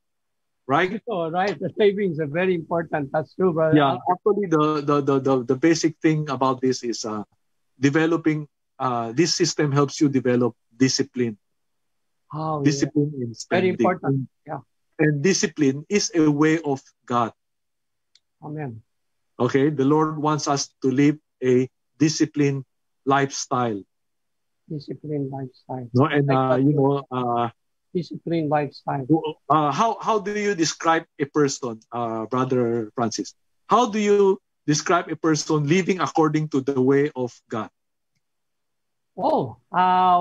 Speaker 3: Right?
Speaker 2: Oh, right. The savings are very important. That's true, brother.
Speaker 3: Yeah, actually, the basic thing about this is developing. This system helps you develop discipline.
Speaker 2: Oh,
Speaker 3: discipline in spending.
Speaker 2: Very important. Yeah.
Speaker 3: And discipline is a way of God.
Speaker 2: Amen.
Speaker 3: Okay, the Lord wants us to live a disciplined lifestyle.
Speaker 2: Disciplined lifestyle.
Speaker 3: No, and
Speaker 2: disciplined lifestyle.
Speaker 3: How do you describe a person, Brother Francis? How do you describe a person living according to the way of God?
Speaker 2: Oh,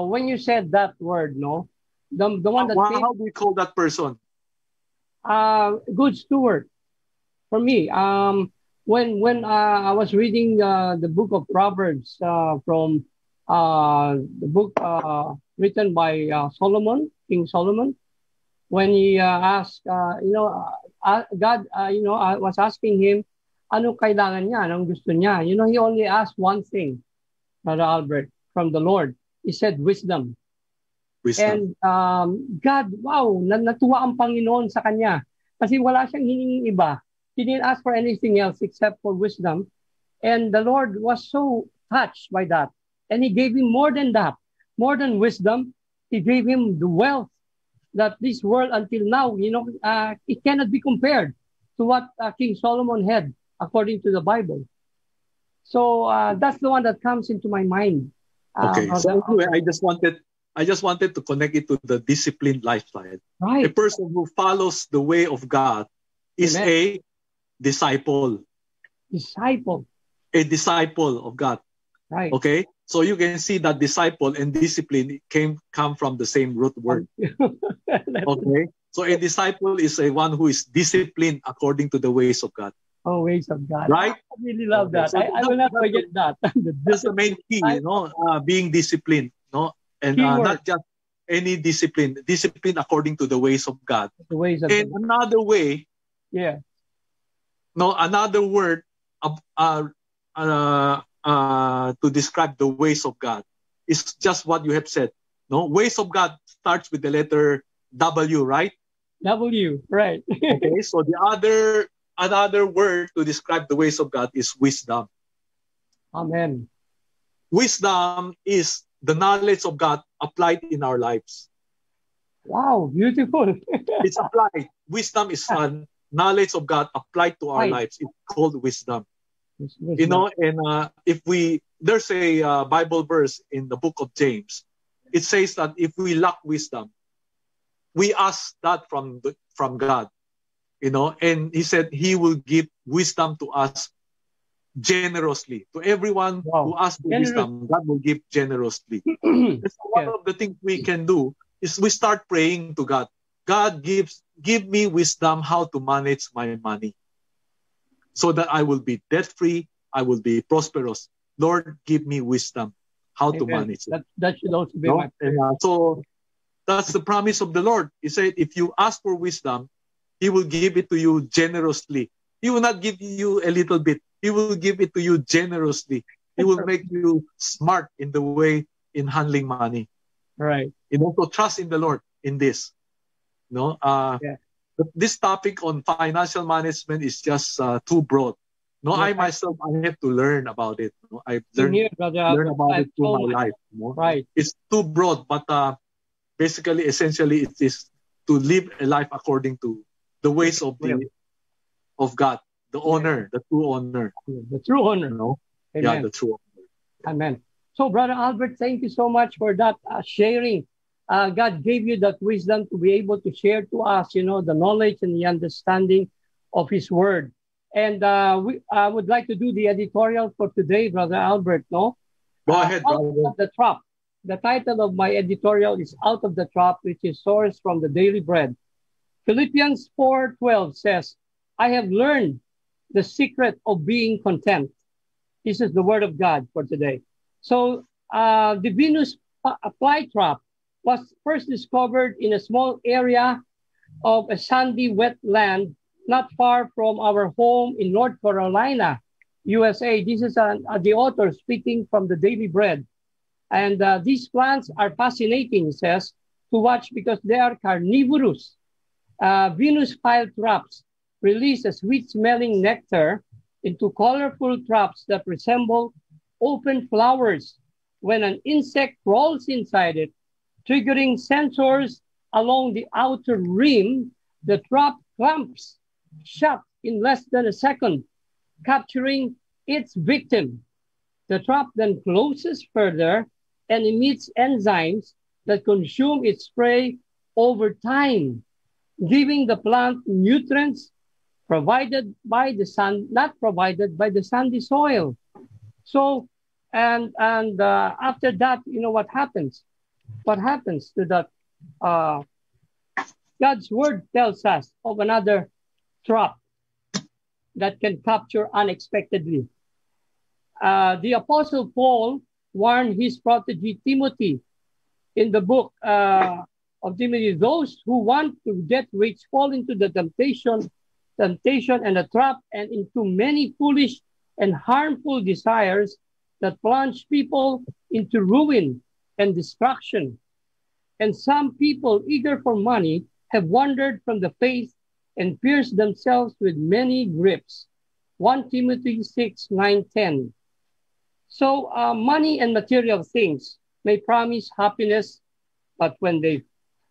Speaker 2: when you said that word, the one that
Speaker 3: how do you call that person?
Speaker 2: Good steward. For me, when I was reading the book of Proverbs from the book written by Solomon, King Solomon, when he asked, God, I was asking him, ano kailangan niya, anong gusto niya. He only asked one thing, Brother Albert, from the Lord. He said wisdom. And God, wow, natuwa ang Panginoon sa kanya. Kasi wala siyang hiningin iba. He didn't ask for anything else except for wisdom. And the Lord was so touched by that. And He gave him more than that. More than wisdom, He gave him the wealth that this world until now, it cannot be compared to what King Solomon had according to the Bible. So that's the one that comes into my mind.
Speaker 3: Okay. So anyway, I just wanted to connect it to the disciplined lifestyle.
Speaker 2: Right.
Speaker 3: A person who follows the way of God is a disciple.
Speaker 2: Disciple.
Speaker 3: A disciple of God.
Speaker 2: Right.
Speaker 3: Okay. So you can see that disciple and discipline come from the same root word. Okay. So a disciple is a one who is disciplined according to the ways of God.
Speaker 2: Oh, ways of God.
Speaker 3: Right?
Speaker 2: I really love that. So I will not forget that.
Speaker 3: That's the main key, being disciplined, and not just any discipline. Discipline according to the ways of God.
Speaker 2: The ways of
Speaker 3: God. Another way, another word to describe the ways of God is just what you have said. No, ways of God starts with the letter W, right?
Speaker 2: W, right.
Speaker 3: Okay, so another word to describe the ways of God is wisdom.
Speaker 2: Amen.
Speaker 3: Wisdom is the knowledge of God applied in our lives.
Speaker 2: Wow, beautiful.
Speaker 3: It's applied. Wisdom is knowledge of God applied to our lives. It's called wisdom. And there's a Bible verse in the book of James. It says that if we lack wisdom, we ask that from God. And He said He will give wisdom to us generously. To everyone who asks for wisdom, God will give generously. So one of the things we can do is we start praying to God. God, give me wisdom how to manage my money so that I will be debt-free, I will be prosperous. Lord, give me wisdom how to manage it.
Speaker 2: That should also be my prayer.
Speaker 3: So that's the promise of the Lord. He said, if you ask for wisdom, He will give it to you generously. He will not give you a little bit. He will give it to you generously. He will make you smart in the way in handling money.
Speaker 2: Right.
Speaker 3: So trust in the Lord in this. But this topic on financial management is just too broad. I myself, I have to learn about it. I've learned about it through my life.
Speaker 2: Right.
Speaker 3: It's too broad, but essentially, it is to live a life according to the ways of God, the owner, the true owner.
Speaker 2: The true owner.
Speaker 3: Amen. Yeah, the true owner.
Speaker 2: Amen. So, Brother Albert, thank you so much for that sharing. God gave you that wisdom to be able to share to us, the knowledge and the understanding of His Word. And I would like to do the editorial for today, Brother Albert, no?
Speaker 3: Go ahead, brother.
Speaker 2: Out of the Trap. The title of my editorial is Out of the Trap, which is sourced from the Daily Bread. Philippians 4:12 says, I have learned the secret of being content. This is the word of God for today. So the Venus flytrap was first discovered in a small area of a sandy wetland not far from our home in North Carolina, USA. This is the author speaking from the Daily Bread. And these plants are fascinating, it says, to watch because they are carnivorous. Venus flytraps release a sweet-smelling nectar into colorful traps that resemble open flowers. When an insect crawls inside it, triggering sensors along the outer rim, the trap clamps shut in less than a second, capturing its victim. The trap then closes further and emits enzymes that consume its prey over time, giving the plant nutrients provided by the sun, not provided by the sandy soil. So, and after that, what happens? What happens to that? God's word tells us of another trap that can capture unexpectedly. The Apostle Paul warned his protege Timothy in the book of Timothy, those who want to get rich fall into the temptation and the trap and into many foolish and harmful desires that plunge people into ruin and destruction. And some people eager for money have wandered from the faith and pierced themselves with many grips. 1 Timothy 6:9-10. So money and material things may promise happiness, but when they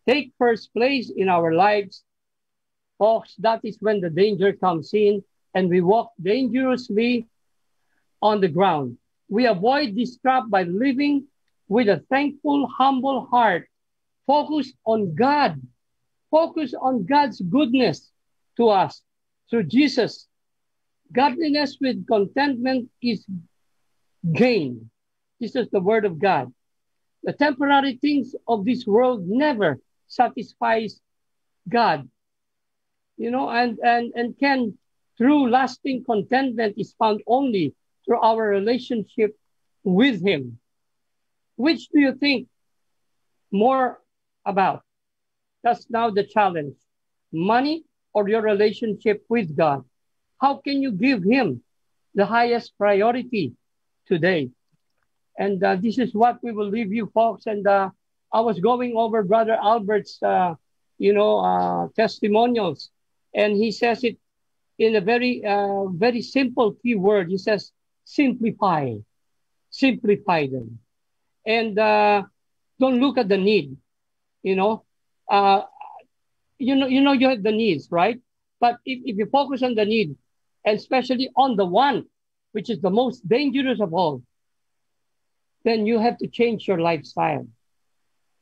Speaker 2: take first place in our lives, folks, that is when the danger comes in and we walk dangerously on the ground. We avoid this trap by living with a thankful, humble heart, focus on God, focus on God's goodness to us through Jesus. Godliness with contentment is gain. This is the word of God. The temporary things of this world never satisfies God. And can true lasting contentment is found only through our relationship with Him. Which do you think more about? That's now the challenge. Money or your relationship with God? How can you give Him the highest priority today? And this is what we will leave you, folks. And I was going over Brother Albert's, testimonials, and he says it in a very simple key word. He says, simplify them, and don't look at the need. You have the needs, right? But if you focus on the need, and especially on the want, which is the most dangerous of all, then you have to change your lifestyle,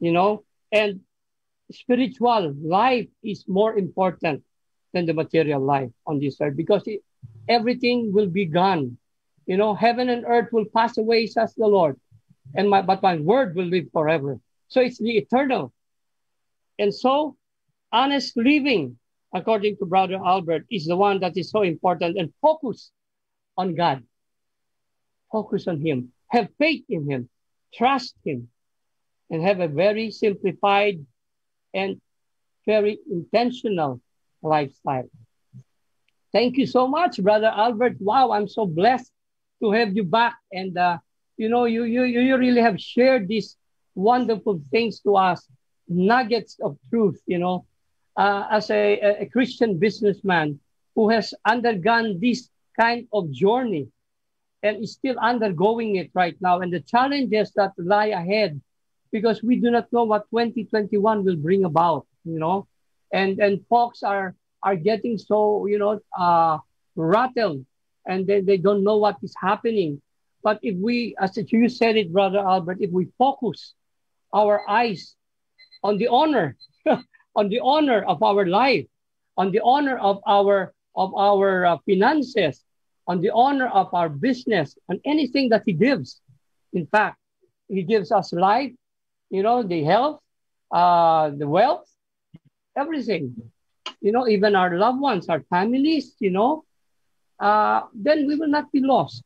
Speaker 2: and spiritual life is more important than the material life on this earth, because everything will be gone. Heaven and earth will pass away, says the Lord, but my word will live forever. So it's the eternal. And so honest living, according to Brother Albert, is the one that is so important. And focus on God. Focus on Him. Have faith in Him. Trust Him. And have a very simplified and very intentional lifestyle. Thank you so much, Brother Albert. Wow, I'm so blessed to have you back. And, you really have shared these wonderful things to us, nuggets of truth, as a Christian businessman who has undergone this kind of journey and is still undergoing it right now, and the challenges that lie ahead, because we do not know what 2021 will bring about, and folks are getting so, rattled, and they don't know what is happening. But if we, as you said it, Brother Albert, if we focus our eyes on the honor, on the honor of our life, on the honor of our finances, on the honor of our business, and anything that He gives. In fact, He gives us life, the health, the wealth, everything. Even our loved ones, our families, then we will not be lost.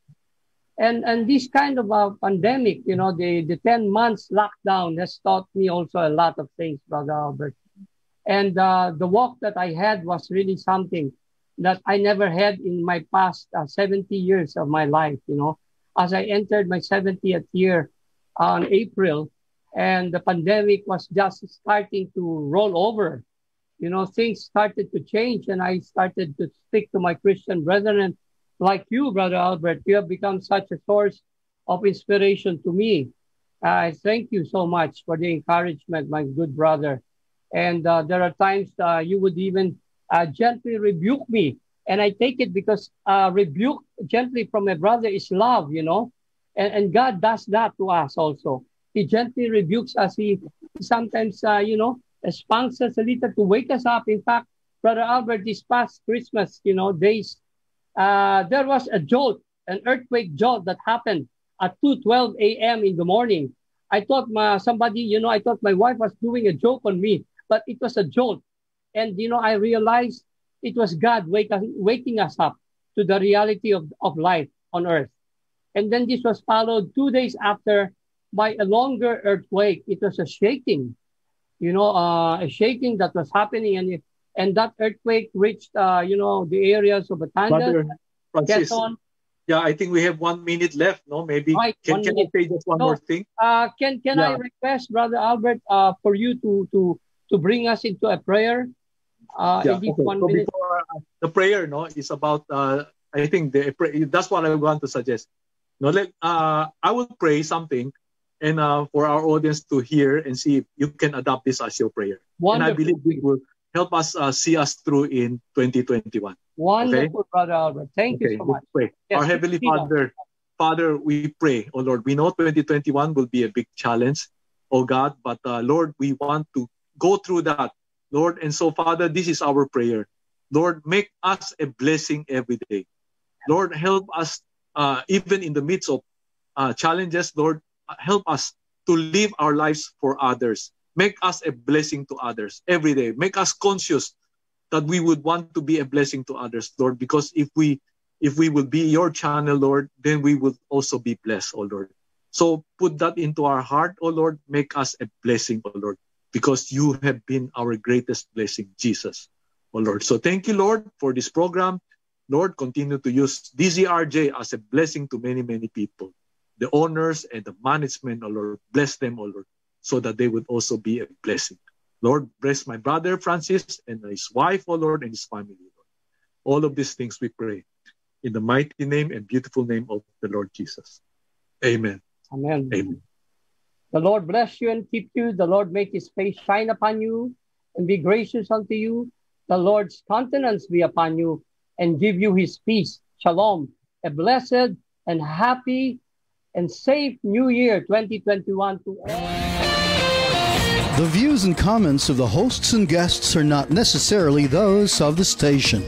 Speaker 2: And this kind of a pandemic, the 10 months lockdown has taught me also a lot of things, Brother Albert. And the walk that I had was really something that I never had in my past 70 years of my life, As I entered my 70th year on April, and the pandemic was just starting to roll over, things started to change, and I started to speak to my Christian brethren like you, Brother Albert. You have become such a source of inspiration to me. I thank you so much for the encouragement, my good brother. And there are times you would even gently rebuke me. And I take it because rebuke gently from a brother is love, And God does that to us also. He gently rebukes us. He sometimes, spanks us a little to wake us up. In fact, Brother Albert, this past Christmas, days, there was a jolt, an earthquake jolt that happened at 2:12 a.m. in the morning. I thought I thought my wife was doing a joke on me, but it was a jolt. And, I realized it was God waking us up to the reality of life on earth. And then this was followed 2 days after by a longer earthquake. It was a shaking, a shaking that was happening. And that earthquake reached, the areas of Batangas, Quezon,
Speaker 3: Yeah, I think we have 1 minute left. No, maybe
Speaker 2: Right,
Speaker 3: can
Speaker 2: 1
Speaker 3: I
Speaker 2: minute.
Speaker 3: say just one more thing?
Speaker 2: Can
Speaker 3: Yeah.
Speaker 2: I request, Brother Albert, for you to bring us into a prayer?
Speaker 3: Yeah.
Speaker 2: In this
Speaker 3: Okay.
Speaker 2: 1
Speaker 3: So
Speaker 2: minute.
Speaker 3: before the prayer, no, is about. I think that's what I want to suggest. No, I will pray something, and for our audience to hear and see if you can adopt this as your prayer. And I
Speaker 2: Wonderful.
Speaker 3: believe it will help us see us through in 2021.
Speaker 2: Wonderful, Brother Albert. Thank you
Speaker 3: Okay,
Speaker 2: so much.
Speaker 3: let's pray.
Speaker 2: Yes,
Speaker 3: Our Heavenly
Speaker 2: speak on.
Speaker 3: Father, we pray, oh Lord, we know 2021 will be a big challenge, oh God, but Lord, we want to go through that, Lord. And so, Father, this is our prayer. Lord, make us a blessing every day. Lord, help us even in the midst of challenges, Lord, help us to live our lives for others. Make us a blessing to others every day. Make us conscious that we would want to be a blessing to others, Lord, because if we will be your channel, Lord, then we will also be blessed, oh Lord. So put that into our heart, oh Lord, make us a blessing, oh Lord, because you have been our greatest blessing, Jesus, oh Lord. So thank you, Lord, for this program. Lord, continue to use DZRJ as a blessing to many, many people. The owners and the management, oh Lord, bless them, oh Lord, so that they would also be a blessing. Lord, bless my brother Francis and his wife, oh Lord, and his family, Lord. All of these things we pray in the mighty name and beautiful name of the Lord Jesus. Amen.
Speaker 2: Amen.
Speaker 3: Amen.
Speaker 2: The Lord bless you and keep you. The Lord make his face shine upon you and be gracious unto you. The Lord's countenance be upon you and give you his peace. Shalom. A blessed and happy and safe New Year 2021 to all.
Speaker 4: The views and comments of the hosts and guests are not necessarily those of the station.